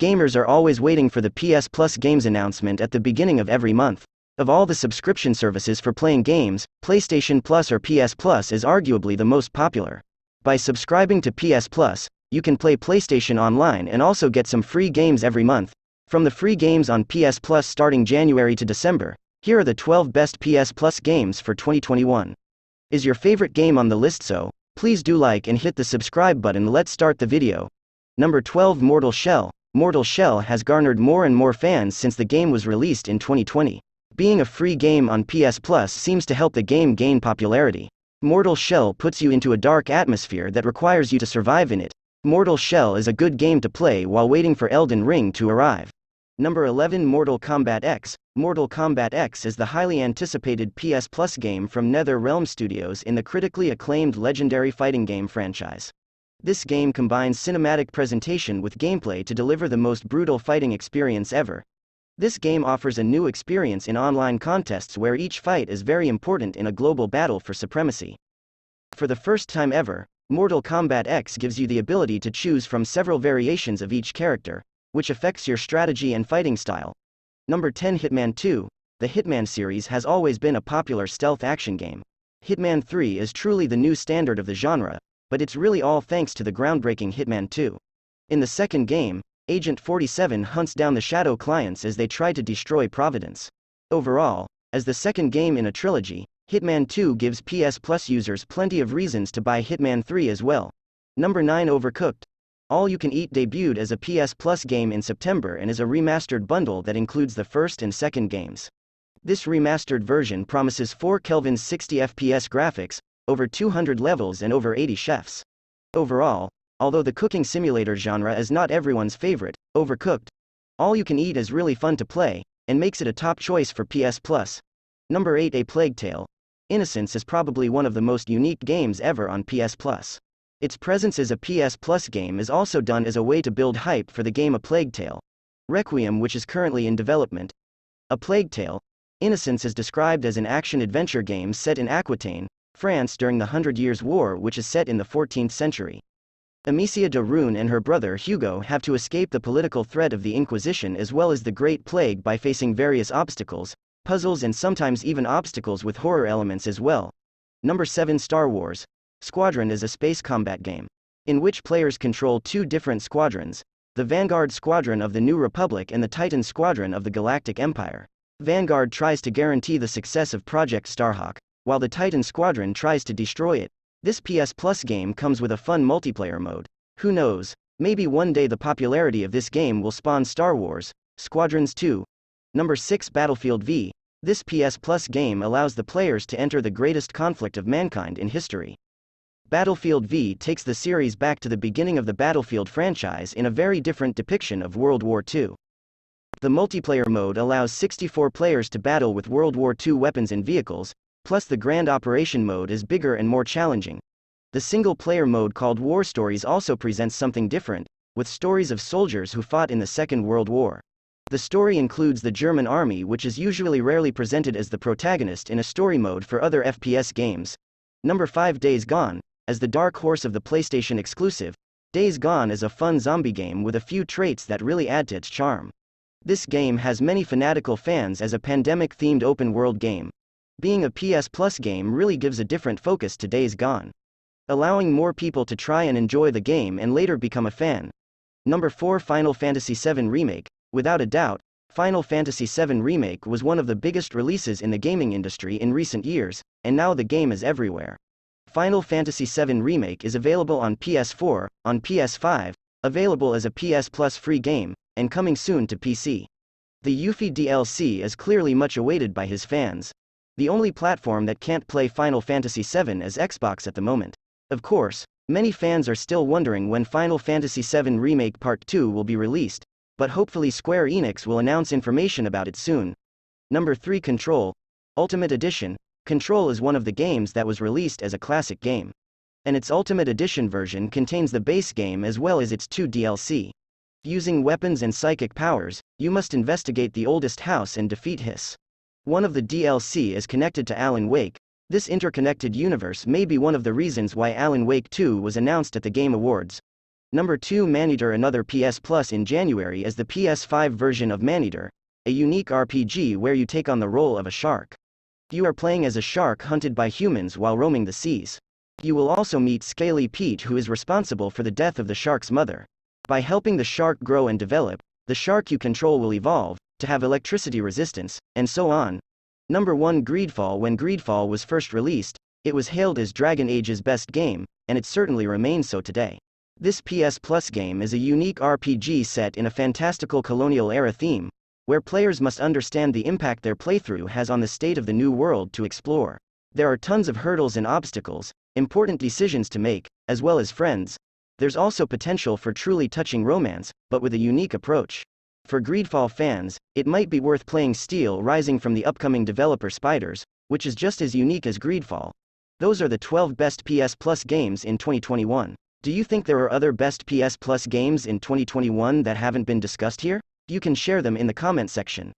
Gamers are always waiting for the PS Plus games announcement at the beginning of every month. Of all the subscription services for playing games, PlayStation Plus or PS Plus is arguably the most popular. By subscribing to PS Plus, you can play PlayStation Online and also get some free games every month. From the free games on PS Plus starting January to December, here are the 12 best PS Plus games for 2021. Is your favorite game on the list? So, please do like and hit the subscribe button. Let's start the video. Number 12, Mortal Shell. Mortal Shell has garnered more and more fans since the game was released in 2020. Being a free game on PS Plus seems to help the game gain popularity. Mortal Shell puts you into a dark atmosphere that requires you to survive in it. Mortal Shell is a good game to play while waiting for Elden Ring to arrive. Number 11, Mortal Kombat X. Mortal Kombat X is the highly anticipated PS Plus game from NetherRealm Studios in the critically acclaimed legendary fighting game franchise. This game combines cinematic presentation with gameplay to deliver the most brutal fighting experience ever. This game offers a new experience in online contests where each fight is very important in a global battle for supremacy. For the first time ever, Mortal Kombat X gives you the ability to choose from several variations of each character, which affects your strategy and fighting style. Number 10, Hitman II. The Hitman series has always been a popular stealth action game. Hitman 3 is truly the new standard of the genre, but it's really all thanks to the groundbreaking Hitman 2. In the second game, Agent 47 hunts down the Shadow clients as they try to destroy Providence. Overall, as the second game in a trilogy, Hitman 2 gives PS Plus users plenty of reasons to buy Hitman 3 as well. Number 9, Overcooked. All You Can Eat debuted as a PS Plus game in September and is a remastered bundle that includes the first and second games. This remastered version promises 4K 60 FPS graphics, over 200 levels and over 80 chefs. Overall, although the cooking simulator genre is not everyone's favorite, Overcooked, All You Can Eat is really fun to play, and makes it a top choice for PS Plus. Number 8, A Plague Tale. Innocence is probably one of the most unique games ever on PS Plus. Its presence as a PS Plus game is also done as a way to build hype for the game A Plague Tale: Requiem, which is currently in development. A Plague Tale: Innocence is described as an action-adventure game set in Aquitaine, France during the 100 Years' War, which is set in the 14th century. Amicia de Rune and her brother Hugo have to escape the political threat of the Inquisition as well as the Great Plague by facing various obstacles, puzzles and sometimes even obstacles with horror elements as well. Number 7, Star Wars. Squadron is a space combat game, in which players control two different squadrons, the Vanguard Squadron of the New Republic and the Titan Squadron of the Galactic Empire. Vanguard tries to guarantee the success of Project Starhawk, while the Titan Squadron tries to destroy it. This PS Plus game comes with a fun multiplayer mode. Who knows, maybe one day the popularity of this game will spawn Star Wars, Squadrons 2. Number 6, Battlefield V. This PS Plus game allows the players to enter the greatest conflict of mankind in history. Battlefield V takes the series back to the beginning of the Battlefield franchise in a very different depiction of World War II. The multiplayer mode allows 64 players to battle with World War II weapons and vehicles, plus the Grand Operation mode is bigger and more challenging. The single-player mode called War Stories also presents something different, with stories of soldiers who fought in the Second World War. The story includes the German army, which is usually rarely presented as the protagonist in a story mode for other FPS games. Number 5, Days Gone. As the dark horse of the PlayStation exclusive, Days Gone is a fun zombie game with a few traits that really add to its charm. This game has many fanatical fans as a pandemic-themed open-world game. Being a PS Plus game really gives a different focus to Days Gone, allowing more people to try and enjoy the game and later become a fan. Number 4, Final Fantasy VII Remake. Without a doubt, Final Fantasy VII Remake was one of the biggest releases in the gaming industry in recent years, and now the game is everywhere. Final Fantasy VII Remake is available on PS4, on PS5, available as a PS Plus free game, and coming soon to PC. The Yuffie DLC is clearly much awaited by his fans. The only platform that can't play Final Fantasy VII is Xbox at the moment. Of course, many fans are still wondering when Final Fantasy VII Remake Part 2 will be released, but hopefully Square Enix will announce information about it soon. Number 3, Control Ultimate Edition. Control is one of the games that was released as a classic game, and its Ultimate Edition version contains the base game as well as its 2 DLC. Using weapons and psychic powers, you must investigate the oldest house and defeat Hiss. One of the DLC is connected to Alan Wake. This interconnected universe may be one of the reasons why Alan Wake 2 was announced at the Game Awards. Number 2, Maneater. Another PS Plus in January is the PS5 version of Maneater, a unique RPG where you take on the role of a shark. You are playing as a shark hunted by humans while roaming the seas. You will also meet Scaly Pete, who is responsible for the death of the shark's mother. By helping the shark grow and develop, the shark you control will evolve to have electricity resistance, and so on. Number 1, GreedFall. When GreedFall was first released, it was hailed as Dragon Age's best game, and it certainly remains so today. This PS Plus game is a unique RPG set in a fantastical colonial-era theme, where players must understand the impact their playthrough has on the state of the new world to explore. There are tons of hurdles and obstacles, important decisions to make, as well as friends. There's also potential for truly touching romance, but with a unique approach. For GreedFall fans, it might be worth playing Steel Rising from the upcoming developer Spiders, which is just as unique as GreedFall. Those are the 12 best PS Plus games in 2021. Do you think there are other best PS Plus games in 2021 that haven't been discussed here? You can share them in the comment section.